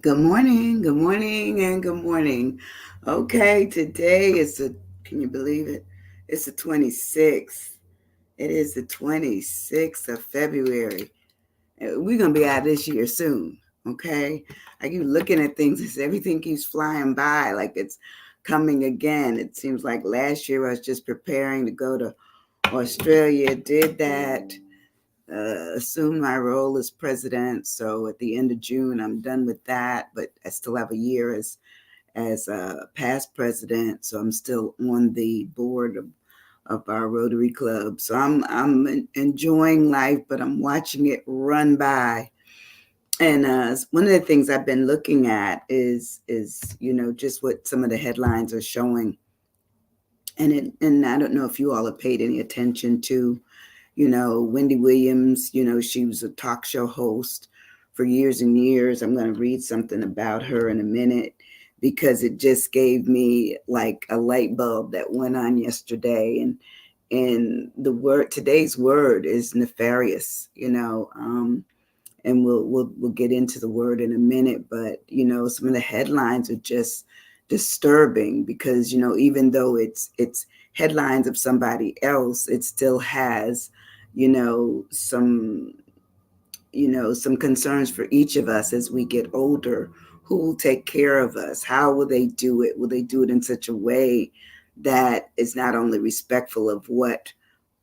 Good morning, and good morning. Okay, today is can you believe it? It's the 26th. It is the 26th of February. We're going to be out of this year soon, okay? I keep looking at things as everything keeps flying by like it's coming again. It seems like last year I was just preparing to go to Australia, did that, assumed my role as president. So at the end of June, I'm done with that. But I still have a year as a past president. So I'm still on the board of our Rotary Club. So I'm enjoying life, but I'm watching it run by. And one of the things I've been looking at is just what some of the headlines are showing. And I don't know if you all have paid any attention to Wendy Williams. She was a talk show host for years and years. I'm going to read something about her in a minute because it just gave me like a light bulb that went on yesterday. And today's word is nefarious, and we'll get into the word in a minute, but some of the headlines are just disturbing because even though it's headlines of somebody else, it still has some some concerns for each of us as we get older. Who will take care of us? How will they do it? Will they do it in such a way that is not only respectful of what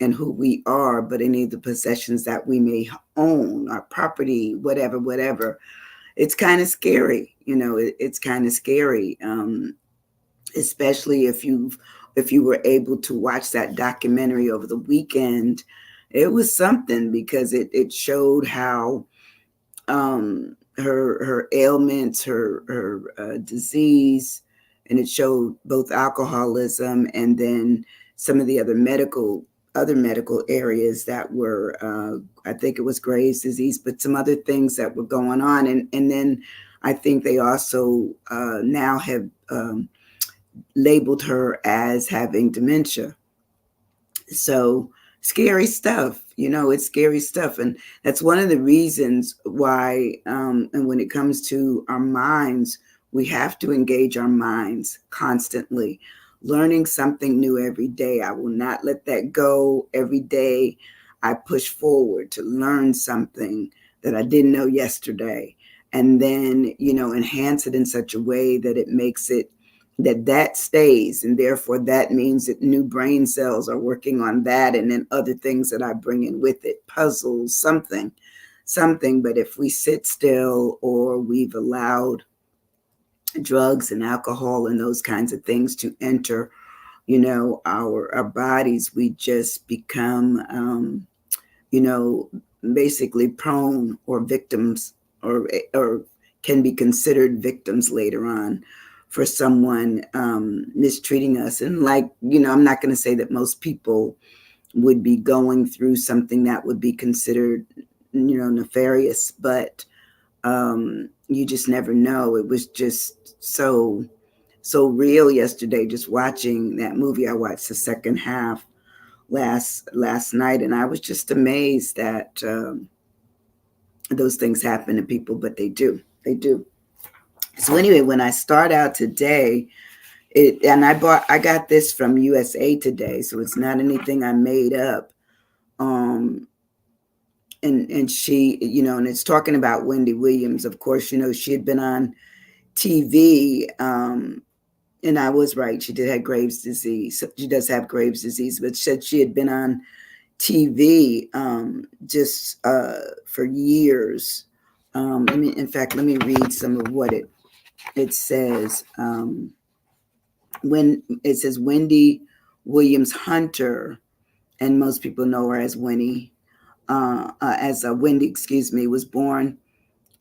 and who we are, but any of the possessions that we may own, our property, whatever. It's kind of scary. It's kind of scary, especially if you were able to watch that documentary over the weekend. It was something because it showed how her ailments, her disease, and it showed both alcoholism and then some of the other medical areas that were, I think it was Graves' disease, but some other things that were going on, and then I think they also now have labeled her as having dementia. So scary stuff. It's scary stuff. And that's one of the reasons why, and when it comes to our minds, we have to engage our minds constantly, learning something new every day. I will not let that go. Every day I push forward to learn something that I didn't know yesterday. And then, enhance it in such a way that it makes it that stays, and therefore that means that new brain cells are working on that, and then other things that I bring in with it, puzzles, something. But if we sit still, or we've allowed drugs and alcohol and those kinds of things to enter our bodies, we just become you know basically prone or victims, or can be considered victims later on for someone mistreating us. And I'm not going to say that most people would be going through something that would be considered nefarious, but you just never know. It was just so real yesterday, just watching that movie. I watched the second half last night, and I was just amazed that those things happen to people, but they do. So anyway, when I start out today, and I got this from USA Today, so it's not anything I made up. Um, and she, and it's talking about Wendy Williams. Of course, she had been on TV, and I was right. She did have Graves' disease. She does have Graves' disease, but said she had been on TV just for years. In fact, let me read some of what it says. When it says Wendy Williams Hunter, and most people know her as Winnie, Wendy, excuse me, was born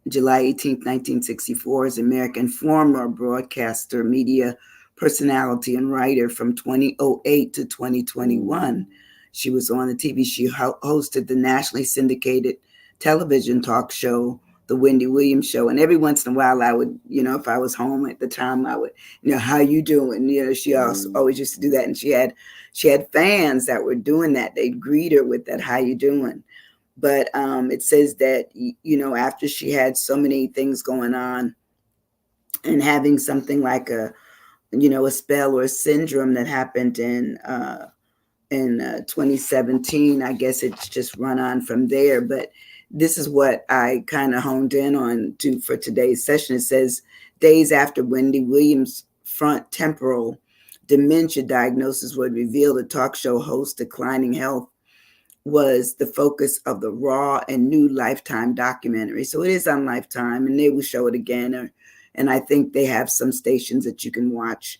July 18th, 1964, is an American former broadcaster, media personality, and writer from 2008 to 2021. She was on the TV. She hosted the nationally syndicated television talk show, The Wendy Williams Show. And every once in a while, I would, if I was home at the time, I would, how you doing? She also always used to do that. And she had fans that were doing that. They'd greet her with that, how you doing? But it says that, after she had so many things going on and having something like a spell or a syndrome that happened in 2017. I guess it's just run on from there. But this is what I kind of honed in on to for today's session. It says days after Wendy Williams' front temporal dementia diagnosis was revealed, the talk show host declining health was the focus of the raw and new Lifetime documentary. So it is on Lifetime, and they will show it again. And I think they have some stations that you can watch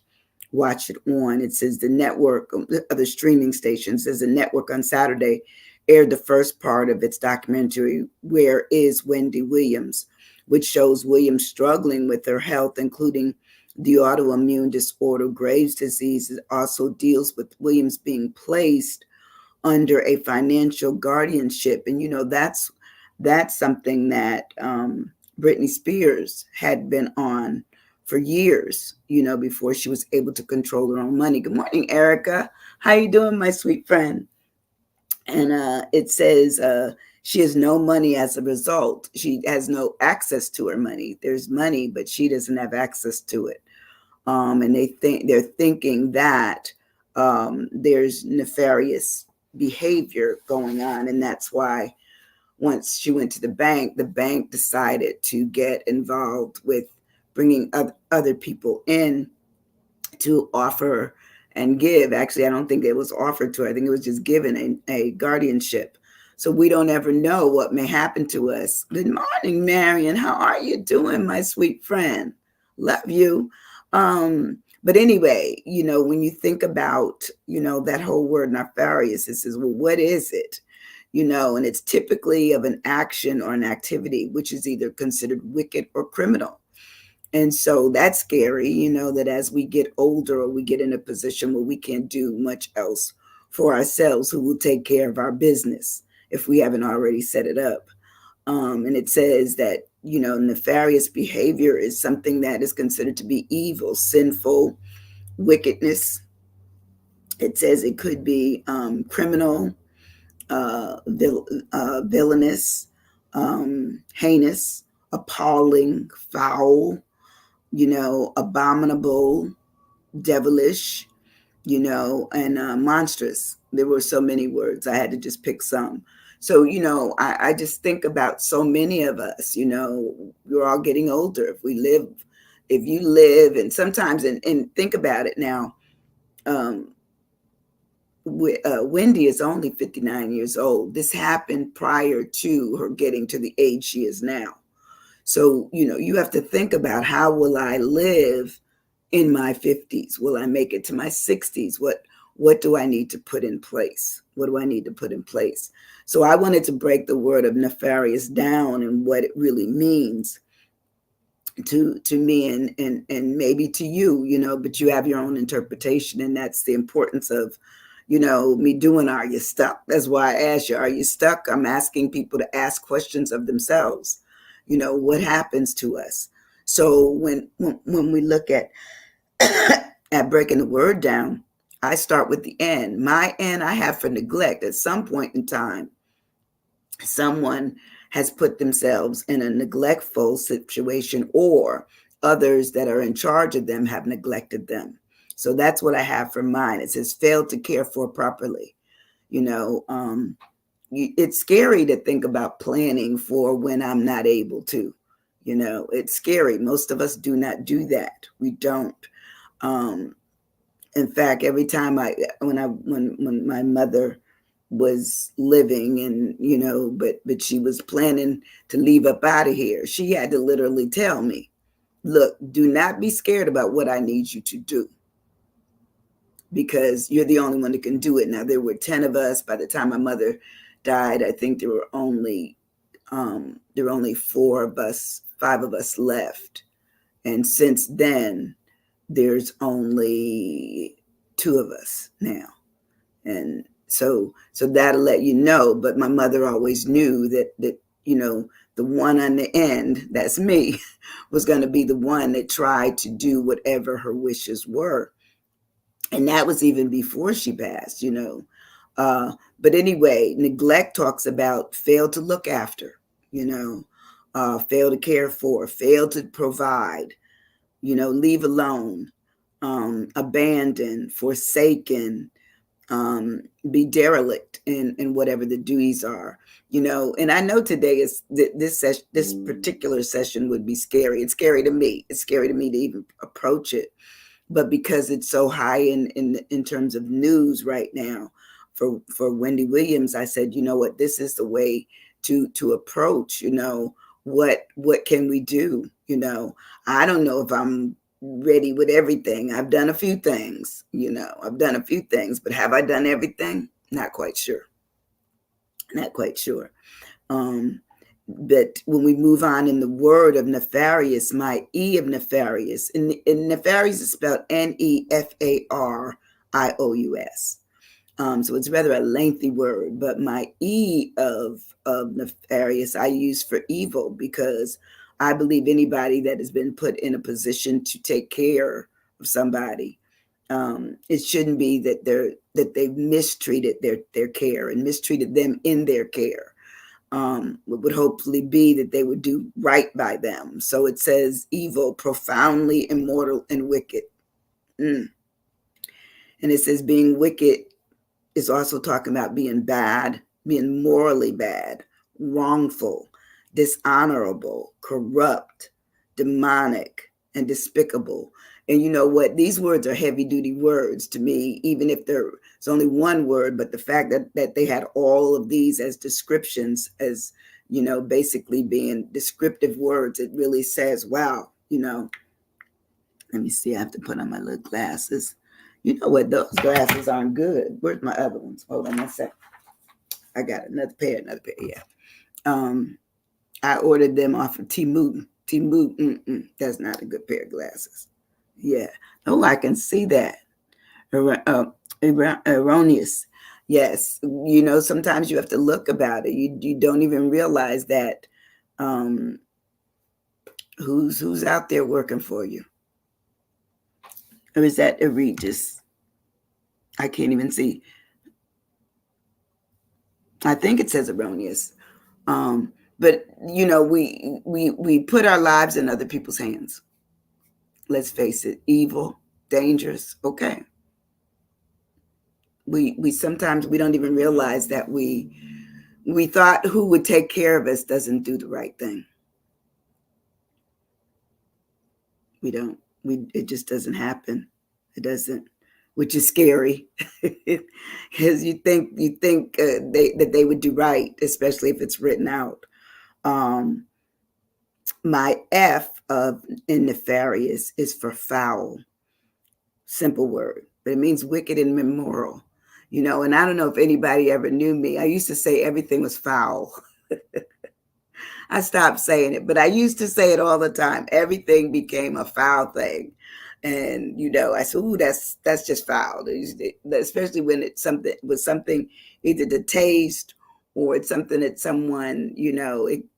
it on. It says the network, other streaming stations, says the network on Saturday aired the first part of its documentary, Where is Wendy Williams, which shows Williams struggling with her health, including the autoimmune disorder Graves' disease. It also deals with Williams being placed under a financial guardianship. And, that's something that Britney Spears had been on for years, before she was able to control her own money. Good morning, Erica. How you doing, my sweet friend? And it says she has no money as a result. She has no access to her money. There's money, but she doesn't have access to it. And they're thinking that there's nefarious behavior going on, and that's why once she went to the bank decided to get involved with bringing other people in to offer and give. Actually, I don't think it was offered to her. I think it was just given a guardianship. So we don't ever know what may happen to us. Good morning, Marion. How are you doing, my sweet friend? Love you. But anyway, when you think about, that whole word nefarious, it says, well, what is it? And it's typically of an action or an activity which is either considered wicked or criminal. And so that's scary, that as we get older or we get in a position where we can't do much else for ourselves, who will take care of our business if we haven't already set it up. And it says that, nefarious behavior is something that is considered to be evil, sinful, wickedness. It says it could be criminal, villainous, heinous, appalling, foul, abominable, devilish, and monstrous. There were so many words. I had to just pick some. So, I just think about so many of us, we're all getting older. If you live, and sometimes, and think about it now, Wendy is only 59 years old. This happened prior to her getting to the age she is now. So, you have to think about, how will I live in my 50s? Will I make it to my 60s? What do I need to put in place? What do I need to put in place? So I wanted to break the word of nefarious down and what it really means to me and maybe to you, but you have your own interpretation. And that's the importance of, me doing Are You Stuck? That's why I asked you, are you stuck? I'm asking people to ask questions of themselves. What happens to us? So when we look at breaking the word down, I start with the N. My N I have for neglect. At some point in time, someone has put themselves in a neglectful situation, or others that are in charge of them have neglected them. So that's what I have for mine. It says failed to care for properly. It's scary to think about planning for when I'm not able to. It's scary. Most of us do not do that. We don't. In fact, every time when my mother was living, and but she was planning to leave up out of here, she had to literally tell me, look, do not be scared about what I need you to do, because you're the only one that can do it. Now, there were 10 of us. By the time my mother died, I think there were only 4 of us, 5 of us left. And since then, there's only 2 of us now. And so that'll let you know. But my mother always knew that the one on the end, that's me, was going to be the one that tried to do whatever her wishes were. And that was even before she passed. But anyway, neglect talks about fail to look after, fail to care for, fail to provide, leave alone, abandon, forsaken, be derelict in whatever the duties are. And I know today is this particular session would be scary. It's scary to me. It's scary to me to even approach it. But because it's so high in terms of news right now, for Wendy Williams, I said, you know what, this is the way to approach. What can we do? I don't know if I'm ready with everything. I've done a few things. But have I done everything? Not quite sure. Not quite sure. But when we move on in the word of nefarious, my E of nefarious, and nefarious is spelled NEFARIOUS. So it's rather a lengthy word, but my E of nefarious I use for evil, because I believe anybody that has been put in a position to take care of somebody, it shouldn't be that they've mistreated their care and mistreated them in their care. It would hopefully be that they would do right by them. So it says evil, profoundly immoral and wicked. And it says being wicked is also talking about being bad, being morally bad, wrongful, dishonorable, corrupt, demonic, and despicable. And you know what? These words are heavy duty words to me, even if there's only one word, but the fact that they had all of these as descriptions, as, basically being descriptive words, it really says, wow, let me see, I have to put on my little glasses. You know what? Those glasses aren't good. Where's my other ones? Hold on a sec. I got another pair. Yeah. I ordered them off of Temu. That's not a good pair of glasses. Yeah. Oh, I can see that. Erroneous. Yes. Sometimes you have to look about it. You don't even realize that who's out there working for you. Or is that egregious? I can't even see. I think it says erroneous. But we put our lives in other people's hands. Let's face it, evil, dangerous. Okay. We sometimes we don't even realize that we thought who would take care of us doesn't do the right thing. We don't. It just doesn't happen. It doesn't, which is scary, because you think that they would do right, especially if it's written out. My F in nefarious is for foul. Simple word, but it means wicked and immoral. And I don't know if anybody ever knew me. I used to say everything was foul. I stopped saying it, but I used to say it all the time. Everything became a foul thing. And, I said, ooh, that's just foul. Especially when it's something either to taste, or it's something that someone,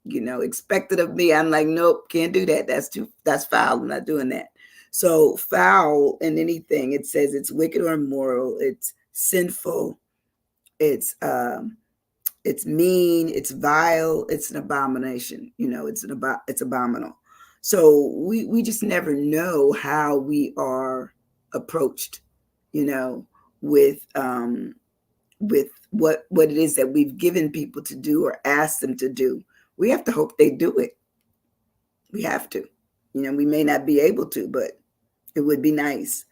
expected of me. I'm like, nope, can't do that. That's foul. I'm not doing that. So foul in anything, it says it's wicked or immoral. It's sinful. It's mean, it's vile, it's an abomination, it's abominable. So we just never know how we are approached, with what it is that we've given people to do or asked them to do. We have to hope they do it. We have to. We may not be able to, but it would be nice.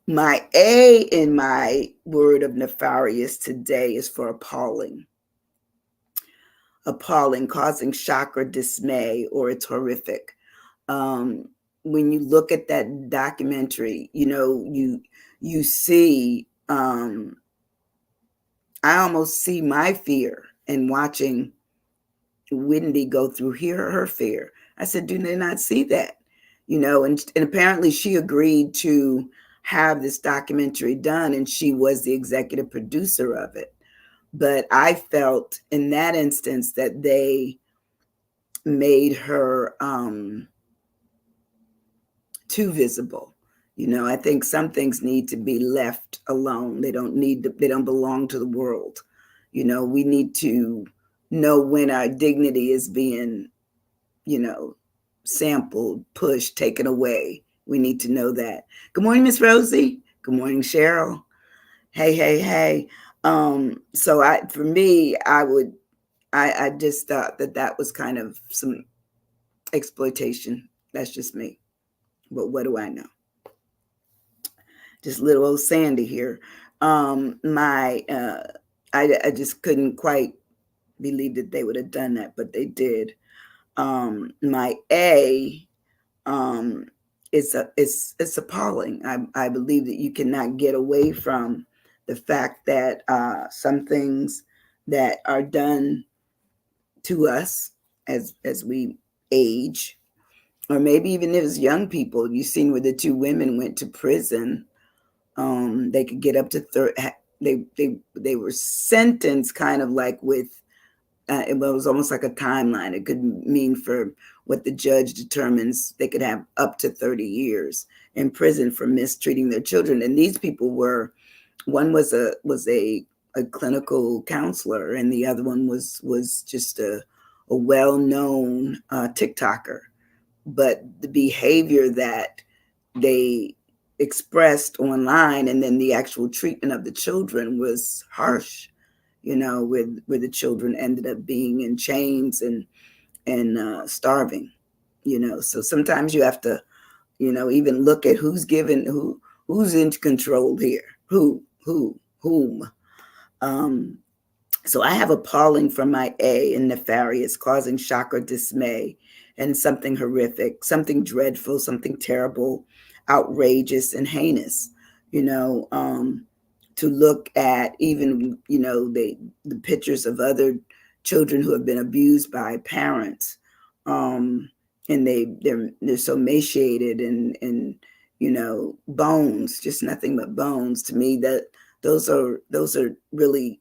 My A in my word of nefarious today is for appalling. Appalling, causing shock or dismay, or it's horrific. When you look at that documentary, you see, I almost see my fear in watching Wendy go through her fear. I said, do they not see that? And apparently she agreed to have this documentary done, and she was the executive producer of it. But I felt in that instance that they made her too visible. I think some things need to be left alone. They don't belong to the world. We need to know when our dignity is being, sampled, pushed, taken away, We need to know that. Good morning, Miss Rosie. Good morning, Cheryl. Hey, hey, hey. So for me, I just thought that that was kind of some exploitation. That's just me. But what do I know? Just little old Sandy here. My I just couldn't quite believe that they would have done that, but they did. My A um, it's appalling. I believe that you cannot get away from the fact that some things that are done to us as we age, or maybe even as young people. You've seen where the two women went to prison. They could get up to they were sentenced kind of like with it was almost like a timeline. It could mean for what the judge determines they could have up to 30 years in prison for mistreating their children. And these people were, one was a clinical counselor, and the other one was just a well-known TikToker. But the behavior that they expressed online and then the actual treatment of the children was harsh, where the children ended up being in chains and starving, So sometimes you have to, even look at who's in control here, whom. Um, so I have appalling from my A in nefarious, causing shock or dismay, and something horrific, something dreadful, something terrible, outrageous, and heinous. You know, to look at even the pictures of other children who have been abused by parents, and they're so emaciated and bones, just nothing but bones. To me, that those are really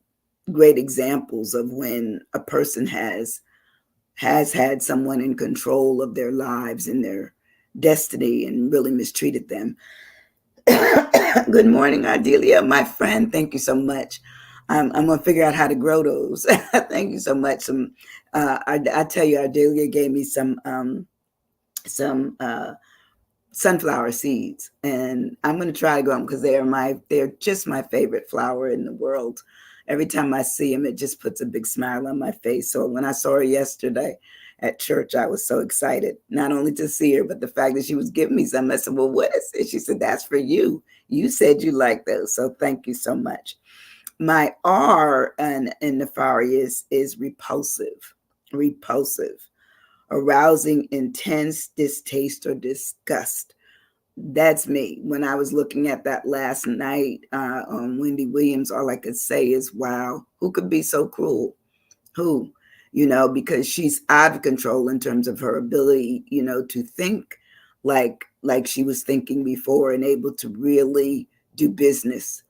great examples of when a person has had someone in control of their lives and their destiny and really mistreated them. Good morning, Ardelia, my friend. Thank you so much. I'm gonna figure out how to grow those. Thank you so much. I tell you, Ardelia gave me some sunflower seeds, and I'm going to try to grow them because they're just my favorite flower in the world. Every time I see them, it just puts a big smile on my face. So when I saw her yesterday at church, I was so excited, not only to see her, but the fact that she was giving me some. I said, well, what is it? She said, that's for you. You said you like those. So thank you so much. My R in nefarious is repulsive, arousing intense distaste or disgust. That's me. When I was looking at that last night on Wendy Williams, all I could say is, wow, who could be so cruel? Who? Because she's out of control in terms of her ability, to think like she was thinking before and able to really do business.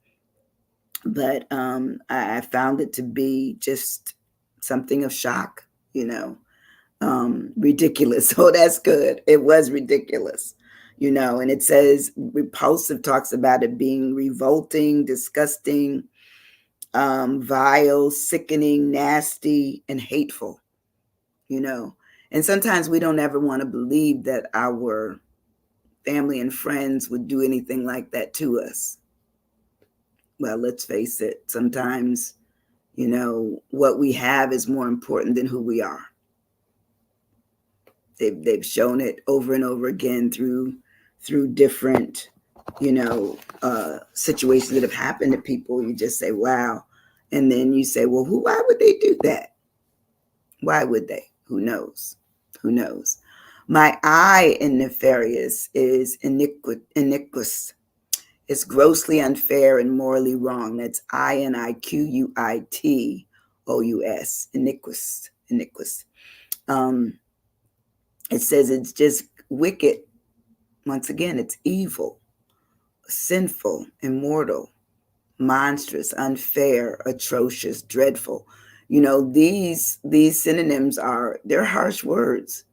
But I found it to be just something of shock, ridiculous. So that's good. It was ridiculous, and it says repulsive talks about it being revolting, disgusting, vile, sickening, nasty, and hateful, And sometimes we don't ever want to believe that our family and friends would do anything like that to us. Well, let's face it, sometimes, what we have is more important than who we are. They've shown it over and over again through different situations that have happened to people. You just say, wow, and then you say, well, why would they do that? Why would they? Who knows? My I in nefarious is iniquitous. It's grossly unfair and morally wrong. That's iniquitous. Iniquitous. It says it's just wicked. Once again, it's evil, sinful, immortal, monstrous, unfair, atrocious, dreadful. These synonyms they're harsh words.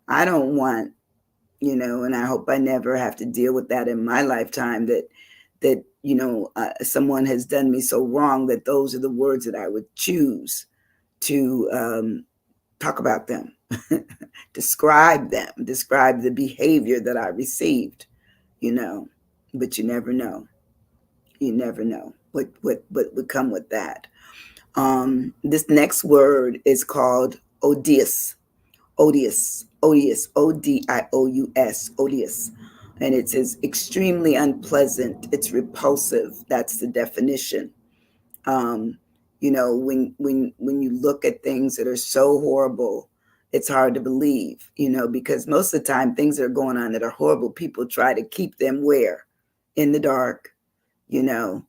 I don't want, and I hope I never have to deal with that in my lifetime, that someone has done me so wrong that those are the words that I would choose to talk about them. describe them, describe the behavior that I received, you know, but you never know. You never know what would come with that. This next word is called odious. Odious, odious, odious, odious. And it says extremely unpleasant. It's repulsive. That's the definition. Um, when you look at things that are so horrible, it's hard to believe, because most of the time things that are going on that are horrible, people try to keep them where? In the dark, you know.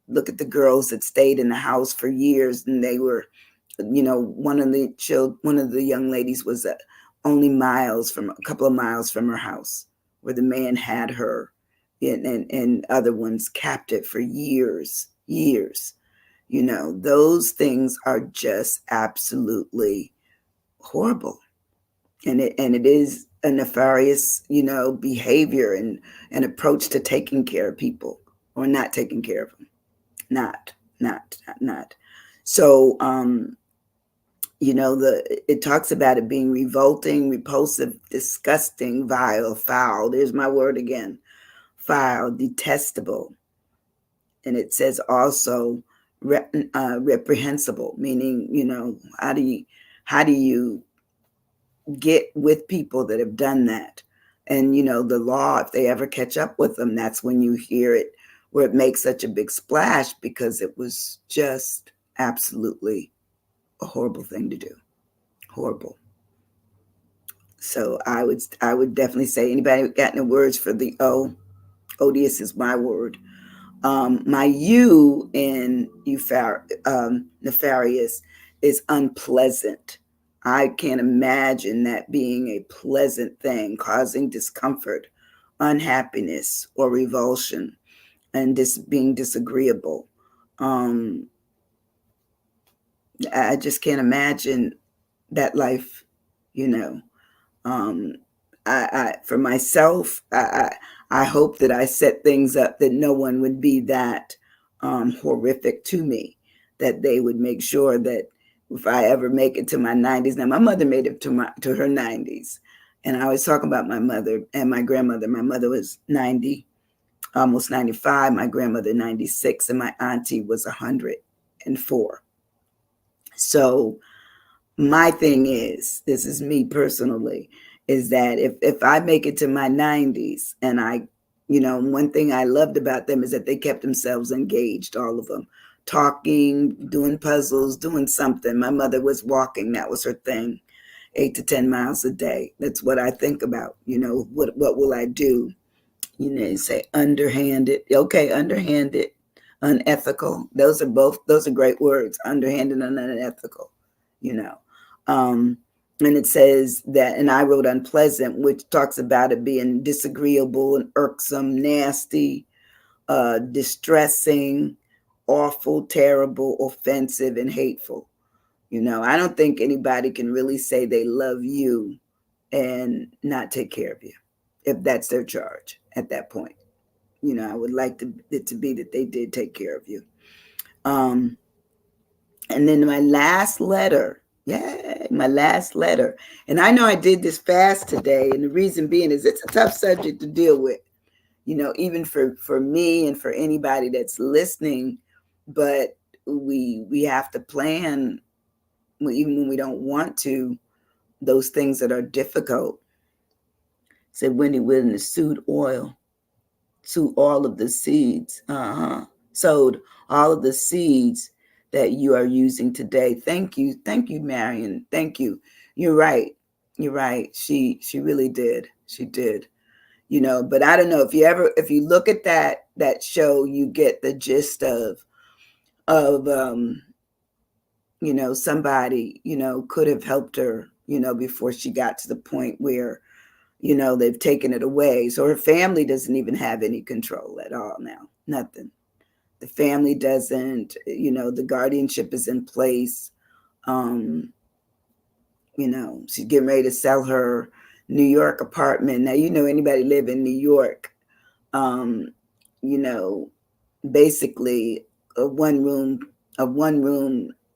Look at the girls that stayed in the house for years, and they were, one of the young ladies was only a couple of miles from her house, where the man had her, and other ones captive for years, years. Those things are just absolutely horrible, and it is a nefarious, behavior and an approach to taking care of people or not taking care of them. Not. So, it talks about it being revolting, repulsive, disgusting, vile, foul. There's my word again, foul, detestable. And it says also reprehensible, meaning, how do you get with people that have done that? And, the law, if they ever catch up with them, that's when you hear it, where it makes such a big splash, because it was just absolutely a horrible thing to do. Horrible. So I would definitely say, anybody got any words for the O? Odious is my word. My U in nefarious is unpleasant. I can't imagine that being a pleasant thing, causing discomfort, unhappiness, or revulsion, and being disagreeable. I just can't imagine that life, you know. Um, for myself, I hope that I set things up that no one would be that horrific to me, that they would make sure that if I ever make it to my 90s. Now, my mother made it to her 90s, and I was talking about my mother and my grandmother. My mother was 90, almost 95. My grandmother 96, and my auntie was 104. So my thing is, this is me personally, is that if I make it to my 90s, and one thing I loved about them is that they kept themselves engaged, all of them, talking, doing puzzles, doing something. My mother was walking, that was her thing, 8 to 10 miles a day. That's what I think about. What will I do? You say underhanded. Okay, underhanded, unethical. Those are great words. Underhanded and unethical. You know. And it says that, and I wrote unpleasant, which talks about it being disagreeable and irksome, nasty, distressing, awful, terrible, offensive, and hateful. I don't think anybody can really say they love you and not take care of you, if that's their charge at that point. I would like it to be that they did take care of you. And then my last letter, my last letter. And I know I did this fast today, and the reason being is it's a tough subject to deal with, even for me and for anybody that's listening. But we have to plan, even when we don't want to, those things that are difficult. Said Wendy Williams, sowed all of the seeds. Sowed all of the seeds that you are using today. Thank you, Marion. Thank you. You're right. She really did. She did. But I don't know, if you look at that show, you get the gist of somebody could have helped her before she got to the point where they've taken it away. So her family doesn't even have any control at all now. Nothing. The family doesn't, the guardianship is in place. She's getting ready to sell her New York apartment. Now, anybody live in New York, basically a one room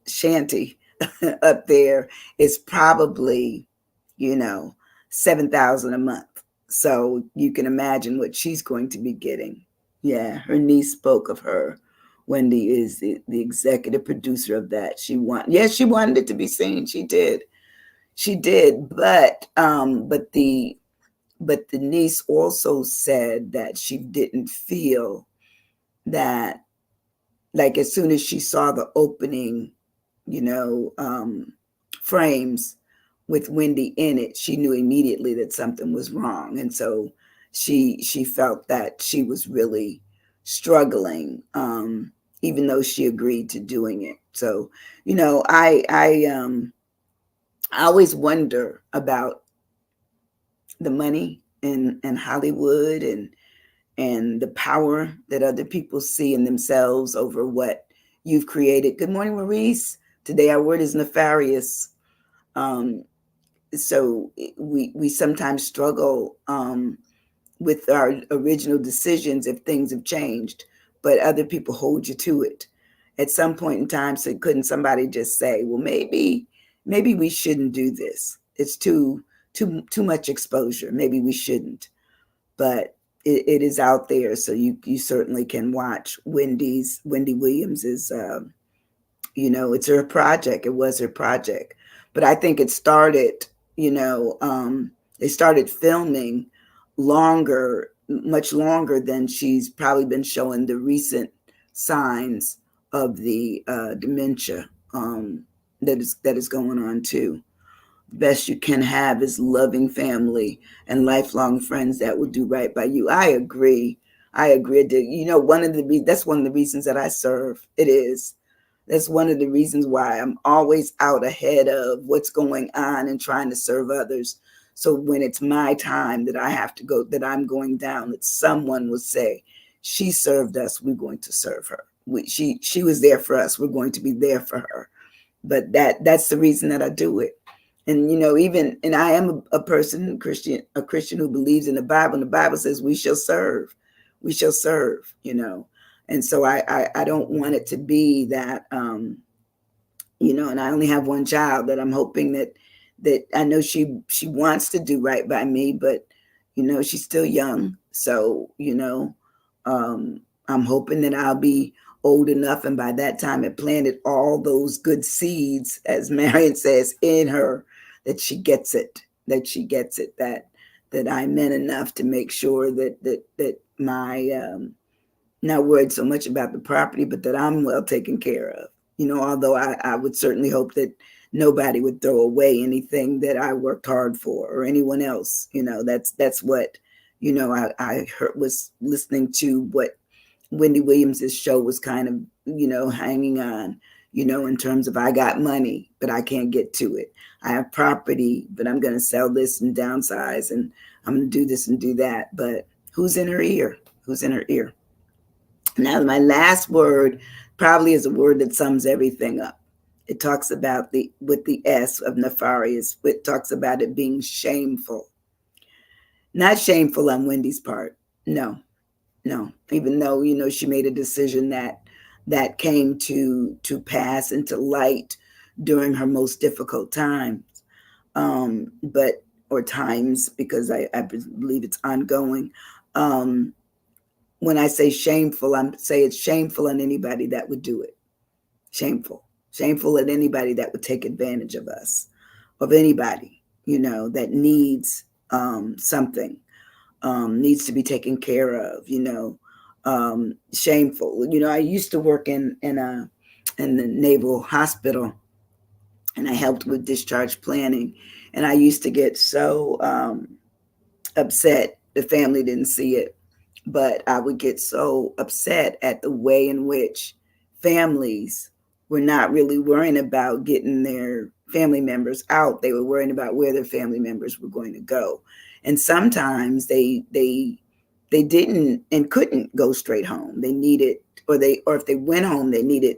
shanty up there is probably you know, 7,000 a month. So you can imagine what she's going to be getting. Yeah, her niece spoke of her. Wendy is the executive producer of that. Yes, she wanted it to be seen. She did. She did. But the niece also said that she didn't feel that, like, as soon as she saw the opening, you know, frames with Wendy in it, she knew immediately that something was wrong. And so she felt that she was really struggling, even though she agreed to doing it. So, I always wonder about the money in Hollywood, and the power that other people see in themselves over what you've created. Good morning, Maurice. Today our word is nefarious. Um, so we sometimes struggle with our original decisions if things have changed, but other people hold you to it. At some point in time, so couldn't somebody just say, well, maybe we shouldn't do this. It's too much exposure. Maybe we shouldn't. But it is out there, so you certainly can watch Wendy Williams's. It's her project. It was her project, but I think it started. They started filming much longer than she's probably been showing the recent signs of the dementia that is going on too. Best you can have is loving family and lifelong friends that will do right by you. I agree. I agree. That's one of the reasons that I serve. It is. That's one of the reasons why I'm always out ahead of what's going on and trying to serve others. So when it's my time that I have to go, that I'm going down, that someone will say, she served us, we're going to serve her. She was there for us, we're going to be there for her. But that's the reason that I do it. And and I am a person, a Christian who believes in the Bible. And the Bible says we shall serve. We shall serve, And so I don't want it to be that and I only have one child that I'm hoping that I know she wants to do right by me, but she's still young. So, I'm hoping that I'll be old enough, and by that time it planted all those good seeds, as Marion says, in her, that she gets it, that I'm in enough to make sure that my not worried so much about the property, but that I'm well taken care of. Although I would certainly hope that nobody would throw away anything that I worked hard for, or anyone else. That's what, I was listening to what Wendy Williams's show was kind of, hanging on, in terms of, I got money, but I can't get to it. I have property, but I'm going to sell this and downsize, and I'm going to do this and do that. But who's in her ear? Who's in her ear? Now, my last word probably is a word that sums everything up. It talks about with the S of nefarious, it talks about it being shameful. Not shameful on Wendy's part. No. Even though, she made a decision that came to pass into light during her most difficult times. Or times, because I believe it's ongoing. When I say shameful, I'm say it's shameful on anybody that would do it. Shameful at anybody that would take advantage of us, of anybody, that needs something, needs to be taken care of, shameful. I used to work in the Naval Hospital, and I helped with discharge planning, and I used to get so upset. The family didn't see it, but I would get so upset at the way in which families were not really worrying about getting their family members out. They were worrying about where their family members were going to go. And sometimes they didn't and couldn't go straight home. They needed, or if they went home, they needed,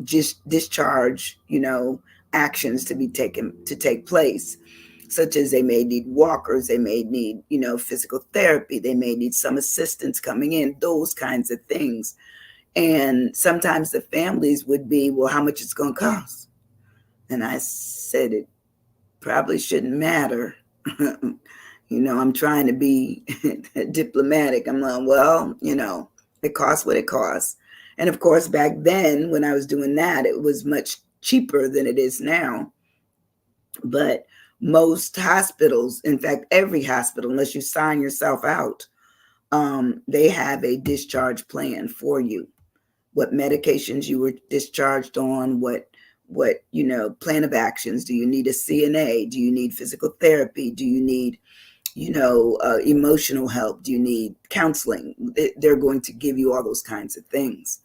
just discharge, actions to take place, such as they may need walkers, they may need, physical therapy, they may need some assistance coming in, those kinds of things. And sometimes the families would be, well, how much it's going to cost? And I said, probably shouldn't matter. I'm trying to be diplomatic. I'm like, well, it costs what it costs. And of course, back then when I was doing that, it was much cheaper than it is now. But most hospitals, in fact, every hospital, unless you sign yourself out, they have a discharge plan for you. What medications you were discharged on, what plan of actions. Do you need a CNA? Do you need physical therapy? Do you need emotional help? Do you need counseling? They're going to give you all those kinds of things.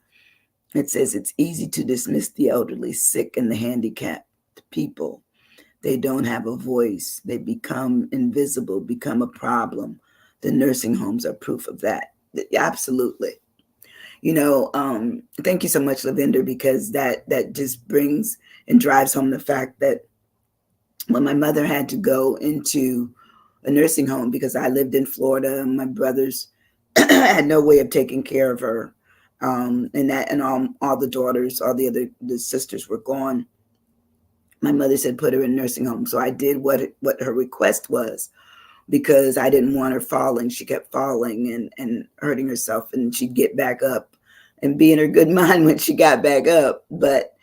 It says it's easy to dismiss the elderly, sick, and the handicapped people. They don't have a voice. They become invisible, become a problem. The nursing homes are proof of that. Absolutely. Thank you so much, Lavender, because that just brings and drives home the fact that when my mother had to go into a nursing home because I lived in Florida and my brothers had no way of taking care of her, and all the daughters, all the sisters were gone. My mother said put her in a nursing home, so I did what her request was, because I didn't want her falling. She kept falling and hurting herself, and she'd get back up and be in her good mind when she got back up. But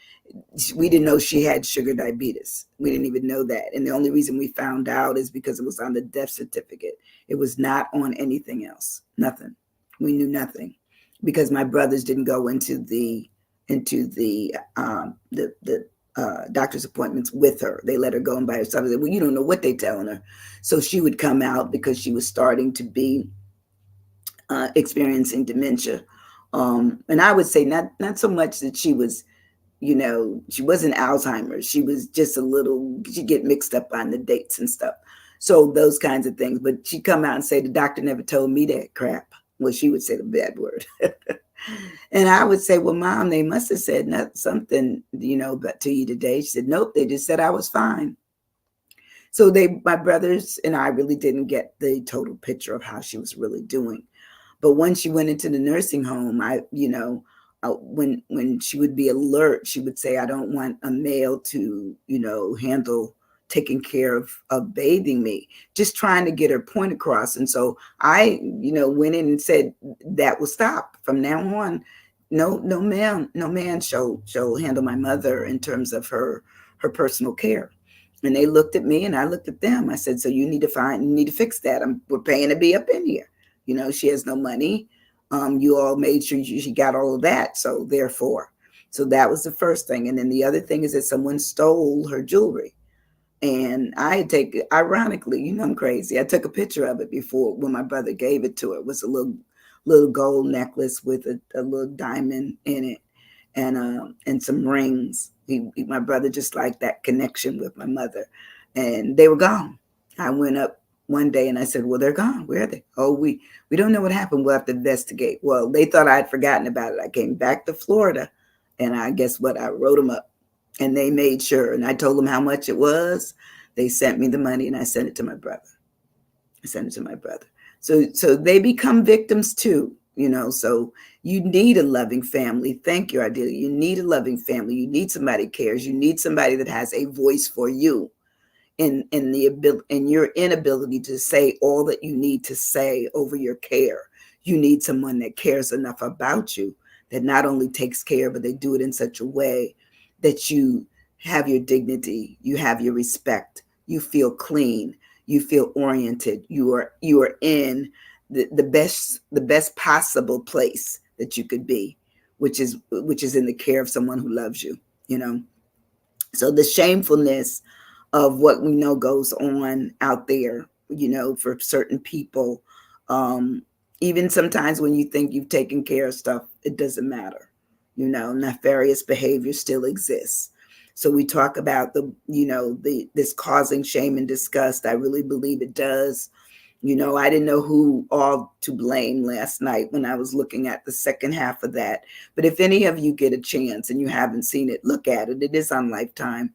we didn't know she had sugar diabetes. We didn't even know that. And the only reason we found out is because it was on the death certificate. It was not on anything else. Nothing. We knew nothing because my brothers didn't go into the doctor's appointments with her. They let her go in by herself. They said, well, you don't know what they're telling her. So she would come out because she was starting to be experiencing dementia. And I would say not so much that she was, she wasn't Alzheimer's. She was just she'd get mixed up on the dates and stuff. So those kinds of things. But she'd come out and say, the doctor never told me that crap. Well, she would say the bad word. And I would say, well, Mom, they must have said something, but to you today. She said, nope, they just said I was fine. So my brothers and I really didn't get the total picture of how she was really doing. But when she went into the nursing home, when she would be alert, she would say, I don't want a male to, handle taking care of bathing me, just trying to get her point across. And so I, went in and said that will stop from now on. No man shall handle my mother in terms of her personal care. And they looked at me and I looked at them. I said, so you need to fix that. We're paying to be up in here. She has no money. You all made sure she got all of that. So therefore, that was the first thing. And then the other thing is that someone stole her jewelry. And ironically, I'm crazy. I took a picture of it before when my brother gave it to her. It was a little gold necklace with a little diamond in it and some rings. My brother just liked that connection with my mother, and they were gone. I went up one day and I said, well, they're gone. Where are they? Oh, we don't know what happened. We'll have to investigate. Well, they thought I'd forgotten about it. I came back to Florida and I guess what? I wrote them up and they made sure. And I told them how much it was. They sent me the money and I sent it to my brother. So they become victims too, so you need a loving family. Thank you, Ardelia. You need a loving family. You need somebody who cares. You need somebody that has a voice for you. In your inability to say all that you need to say over your care. You need someone that cares enough about you that not only takes care, but they do it in such a way that you have your dignity, you have your respect, you feel clean, you feel oriented, you are in the best possible place that you could be, which is in the care of someone who loves you. So the shamefulness of what we know goes on out there, for certain people. Even sometimes when you think you've taken care of stuff, it doesn't matter. Nefarious behavior still exists. So we talk about this causing shame and disgust. I really believe it does. I didn't know who all to blame last night when I was looking at the second half of that. But if any of you get a chance and you haven't seen it, look at it. It is on Lifetime.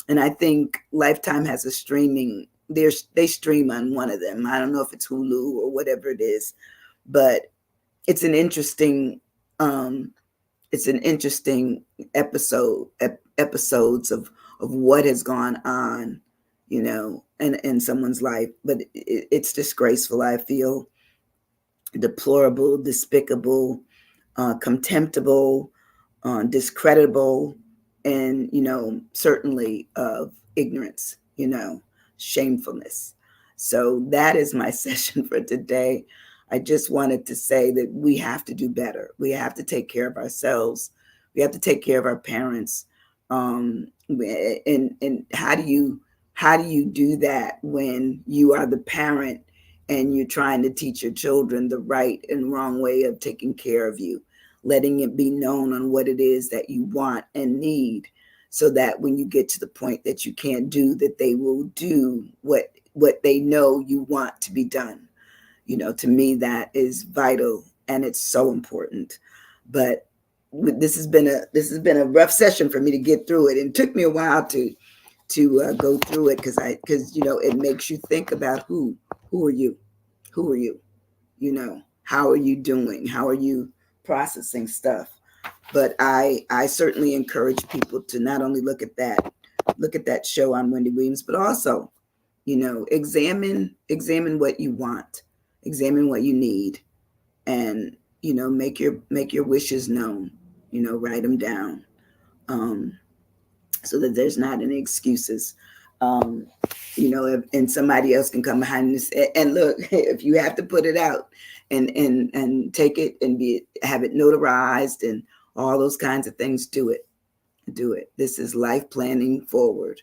And I think Lifetime has a streaming, they stream on one of them. I don't know if it's Hulu or whatever it is, but it's an interesting episodes of what has gone on in someone's life. But it's disgraceful. I feel deplorable, despicable, contemptible, discreditable, and certainly of ignorance, shamefulness. So that is my session for today. I just wanted to say that we have to do better. We have to take care of ourselves. We have to take care of our parents. And how do you do that when you are the parent and you're trying to teach your children the right and wrong way of taking care of you, letting it be known on what it is that you want and need, so that when you get to the point that you can't do, that they will do what they know you want to be done. To me, that is vital and it's so important. But this has been a rough session for me to get through it, and it took me a while to go through it, because it makes you think about who are you, who are you, how are you doing, how are you processing stuff. But I certainly encourage people to not only look at that show on Wendy Williams, but also examine what you want, examine what you need, and make your wishes known. Write them down, um, so that there's not any excuses. Um, and somebody else can come behind this and look. If you have to put it out and take it and have it notarized and all those kinds of things, do it. Do it. This is life planning forward.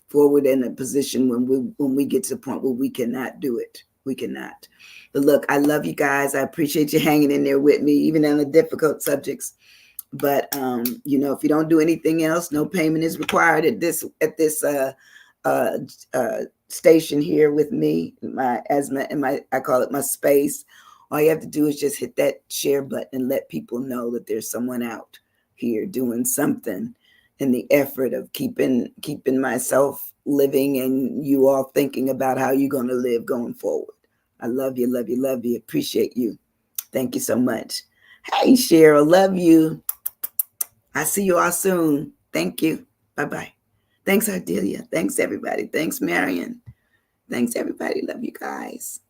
Forward in a position when we get to the point where we cannot do it. We cannot. But look, I love you guys. I appreciate you hanging in there with me, even on the difficult subjects. But if you don't do anything else, no payment is required at this uh, station here with me. I call it my space. All you have to do is just hit that share button and let people know that there's someone out here doing something in the effort of keeping myself living and you all thinking about how you're going to live going forward. I love you, love you, love you. Appreciate you. Thank you so much. Hey, Cheryl, love you. I see you all soon. Thank you. Bye-bye. Thanks, Ardelia. Thanks, everybody. Thanks, Marion. Thanks, everybody. Love you guys.